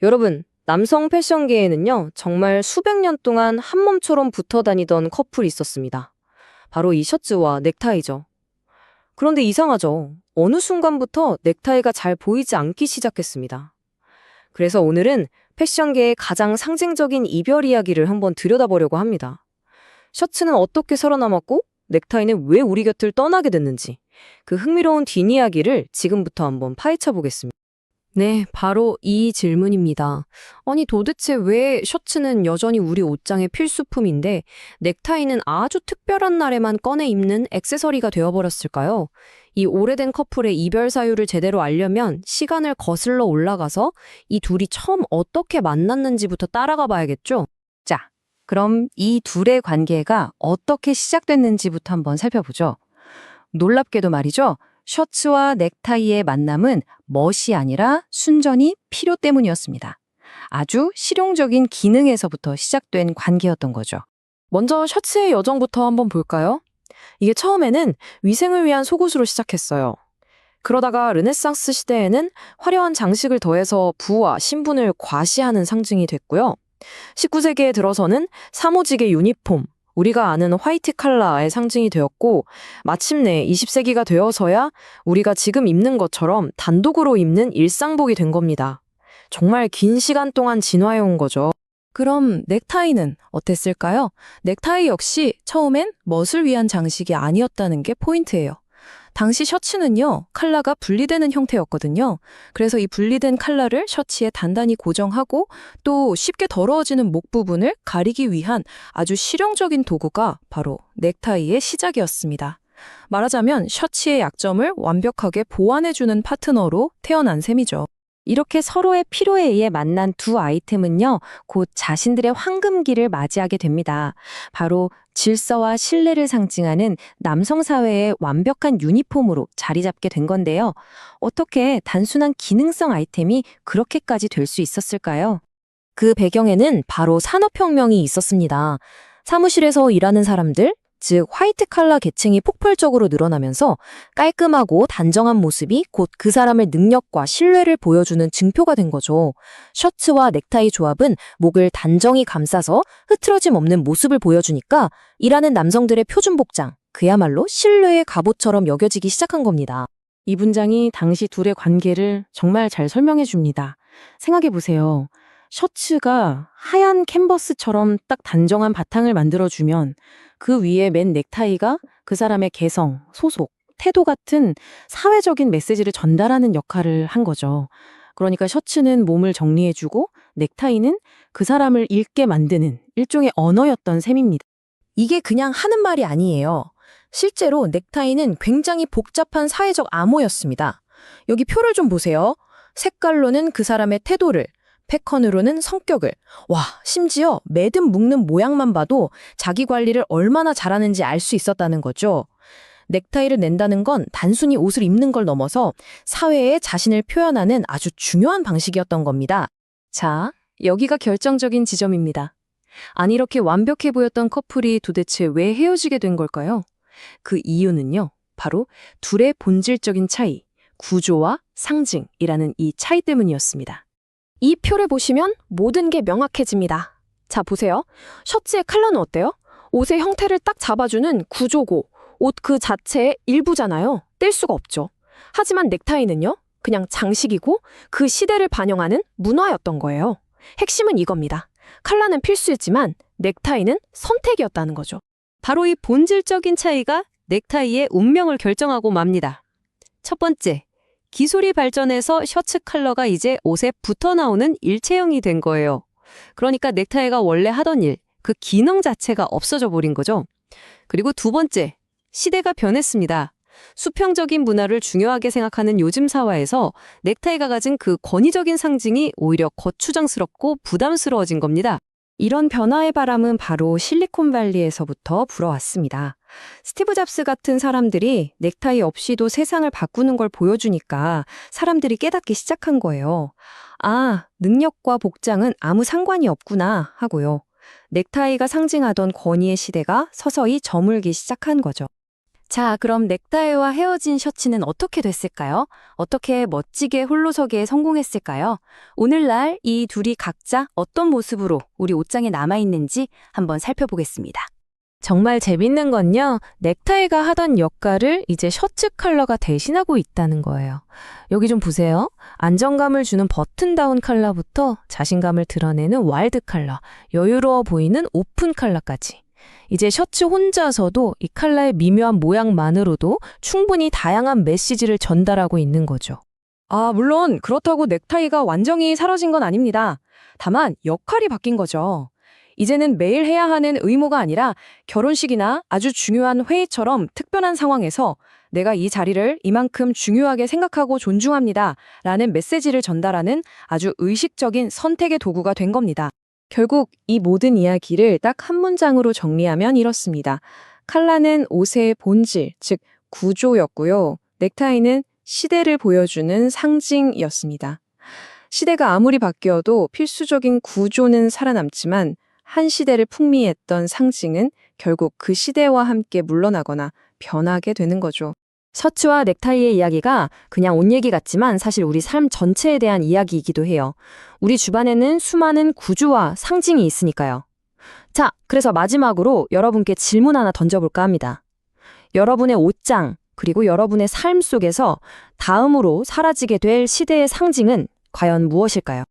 여러분, 남성 패션계에는요, 정말 수백 년 동안 한 몸처럼 붙어 다니던 커플이 있었습니다. 바로 이 셔츠와 넥타이죠. 그런데 이상하죠. 어느 순간부터 넥타이가 잘 보이지 않기 시작했습니다. 그래서 오늘은 패션계의 가장 상징적인 이별 이야기를 한번 들여다보려고 합니다. 셔츠는 어떻게 살아남았고, 넥타이는 왜 우리 곁을 떠나게 됐는지, 그 흥미로운 뒷이야기를 지금부터 한번 파헤쳐 보겠습니다. 네, 바로 이 질문입니다. 아니, 도대체 왜 셔츠는 여전히 우리 옷장의 필수품인데 넥타이는 아주 특별한 날에만 꺼내 입는 액세서리가 되어버렸을까요? 이 오래된 커플의 이별 사유를 제대로 알려면 시간을 거슬러 올라가서 이 둘이 처음 어떻게 만났는지부터 따라가 봐야겠죠? 자, 그럼 이 둘의 관계가 어떻게 시작됐는지부터 한번 살펴보죠. 놀랍게도 말이죠. 셔츠와 넥타이의 만남은 멋이 아니라 순전히 필요 때문이었습니다. 아주 실용적인 기능에서부터 시작된 관계였던 거죠. 먼저 셔츠의 여정부터 한번 볼까요? 이게 처음에는 위생을 위한 속옷으로 시작했어요. 그러다가 르네상스 시대에는 화려한 장식을 더해서 부와 신분을 과시하는 상징이 됐고요. 19세기에 들어서는 사무직의 유니폼, 우리가 아는 화이트 칼라의 상징이 되었고, 마침내 20세기가 되어서야 우리가 지금 입는 것처럼 단독으로 입는 일상복이 된 겁니다. 정말 긴 시간 동안 진화해온 거죠. 그럼 넥타이는 어땠을까요? 넥타이 역시 처음엔 멋을 위한 장식이 아니었다는 게 포인트예요. 당시 셔츠는요, 컬러가 분리되는 형태였거든요. 그래서 이 분리된 컬러를 셔츠에 단단히 고정하고 또 쉽게 더러워지는 목 부분을 가리기 위한 아주 실용적인 도구가 바로 넥타이의 시작이었습니다. 말하자면 셔츠의 약점을 완벽하게 보완해주는 파트너로 태어난 셈이죠. 이렇게 서로의 필요에 의해 만난 두 아이템은요, 곧 자신들의 황금기를 맞이하게 됩니다. 바로 질서와 신뢰를 상징하는 남성 사회의 완벽한 유니폼으로 자리 잡게 된 건데요. 어떻게 단순한 기능성 아이템이 그렇게까지 될 수 있었을까요? 그 배경에는 바로 산업혁명이 있었습니다. 사무실에서 일하는 사람들, 즉 화이트 칼라 계층이 폭발적으로 늘어나면서 깔끔하고 단정한 모습이 곧 그 사람의 능력과 신뢰를 보여주는 증표가 된 거죠. 셔츠와 넥타이 조합은 목을 단정히 감싸서 흐트러짐 없는 모습을 보여주니까 일하는 남성들의 표준 복장, 그야말로 신뢰의 갑옷처럼 여겨지기 시작한 겁니다. 이 문장이 당시 둘의 관계를 정말 잘 설명해 줍니다. 생각해 보세요. 셔츠가 하얀 캔버스처럼 딱 단정한 바탕을 만들어주면 그 위에 맨 넥타이가 그 사람의 개성, 소속, 태도 같은 사회적인 메시지를 전달하는 역할을 한 거죠. 그러니까 셔츠는 몸을 정리해주고 넥타이는 그 사람을 읽게 만드는 일종의 언어였던 셈입니다. 이게 그냥 하는 말이 아니에요. 실제로 넥타이는 굉장히 복잡한 사회적 암호였습니다. 여기 표를 좀 보세요. 색깔로는 그 사람의 태도를, 패턴으로는 성격을, 와, 심지어 매듭 묶는 모양만 봐도 자기 관리를 얼마나 잘하는지 알 수 있었다는 거죠. 넥타이를 낸다는 건 단순히 옷을 입는 걸 넘어서 사회에 자신을 표현하는 아주 중요한 방식이었던 겁니다. 자, 여기가 결정적인 지점입니다. 아니, 이렇게 완벽해 보였던 커플이 도대체 왜 헤어지게 된 걸까요? 그 이유는요, 바로 둘의 본질적인 차이, 구조와 상징이라는 이 차이 때문이었습니다. 이 표를 보시면 모든 게 명확해집니다. 자, 보세요. 셔츠의 컬러는 어때요? 옷의 형태를 딱 잡아주는 구조고 옷 그 자체의 일부잖아요. 뗄 수가 없죠. 하지만 넥타이는요, 그냥 장식이고 그 시대를 반영하는 문화였던 거예요. 핵심은 이겁니다. 컬러는 필수였지만 넥타이는 선택이었다는 거죠. 바로 이 본질적인 차이가 넥타이의 운명을 결정하고 맙니다. 첫 번째, 기술이 발전해서 셔츠 컬러가 이제 옷에 붙어 나오는 일체형이 된 거예요. 그러니까 넥타이가 원래 하던 일, 그 기능 자체가 없어져 버린 거죠. 그리고 두 번째, 시대가 변했습니다. 수평적인 문화를 중요하게 생각하는 요즘 사회에서 넥타이가 가진 그 권위적인 상징이 오히려 거추장스럽고 부담스러워진 겁니다. 이런 변화의 바람은 바로 실리콘밸리에서부터 불어왔습니다. 스티브 잡스 같은 사람들이 넥타이 없이도 세상을 바꾸는 걸 보여주니까 사람들이 깨닫기 시작한 거예요. 아, 능력과 복장은 아무 상관이 없구나 하고요. 넥타이가 상징하던 권위의 시대가 서서히 저물기 시작한 거죠. 자, 그럼 넥타이와 헤어진 셔츠는 어떻게 됐을까요? 어떻게 멋지게 홀로서기에 성공했을까요? 오늘날 이 둘이 각자 어떤 모습으로 우리 옷장에 남아있는지 한번 살펴보겠습니다. 정말 재밌는 건요, 넥타이가 하던 역할을 이제 셔츠 컬러가 대신하고 있다는 거예요. 여기 좀 보세요. 안정감을 주는 버튼다운 컬러부터 자신감을 드러내는 와일드 컬러, 여유로워 보이는 오픈 컬러까지. 이제 셔츠 혼자서도 이 컬러의 미묘한 모양만으로도 충분히 다양한 메시지를 전달하고 있는 거죠. 물론 그렇다고 넥타이가 완전히 사라진 건 아닙니다. 다만 역할이 바뀐 거죠. 이제는 매일 해야 하는 의무가 아니라 결혼식이나 아주 중요한 회의처럼 특별한 상황에서 내가 이 자리를 이만큼 중요하게 생각하고 존중합니다. 라는 메시지를 전달하는 아주 의식적인 선택의 도구가 된 겁니다. 결국 이 모든 이야기를 딱 한 문장으로 정리하면 이렇습니다. 컬러는 옷의 본질, 즉 구조였고요. 넥타이는 시대를 보여주는 상징이었습니다. 시대가 아무리 바뀌어도 필수적인 구조는 살아남지만 한 시대를 풍미했던 상징은 결국 그 시대와 함께 물러나거나 변하게 되는 거죠. 셔츠와 넥타이의 이야기가 그냥 옷 얘기 같지만 사실 우리 삶 전체에 대한 이야기이기도 해요. 우리 주변에는 수많은 구조와 상징이 있으니까요. 자, 그래서 마지막으로 여러분께 질문 하나 던져볼까 합니다. 여러분의 옷장, 그리고 여러분의 삶 속에서 다음으로 사라지게 될 시대의 상징은 과연 무엇일까요?